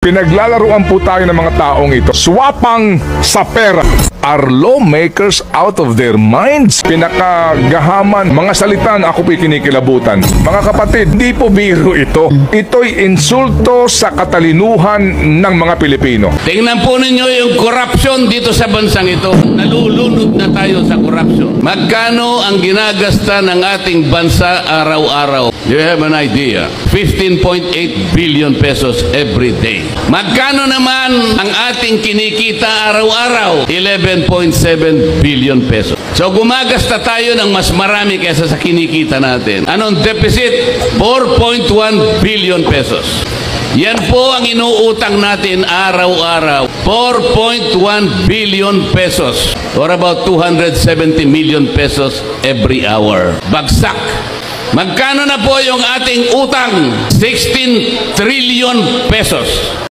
Pinaglalaruan po tayo ng mga taong ito. Swapang sa pera. Are lawmakers out of their minds? Pinakagahaman, mga salita na ako po'y kinikilabutan. Mga kapatid, di po biro ito. Ito'y insulto sa katalinuhan ng mga Pilipino. Tingnan po ninyo yung corruption dito sa bansang ito. Nalulunod na tayo sa corruption. Magkano ang ginagasta ng ating bansa araw-araw? You have an idea. 15.8 billion pesos every day. Magkano naman ang ating kinikita araw-araw? 11.7 billion pesos. So gumagasta tayo ng mas marami kaysa sa kinikita natin. Anong deficit? 4.1 billion pesos. Yan po ang inuutang natin araw-araw. 4.1 billion pesos or about 270 million pesos every hour. Bagsak. Magkano na po yung ating utang? 16 trillion pesos.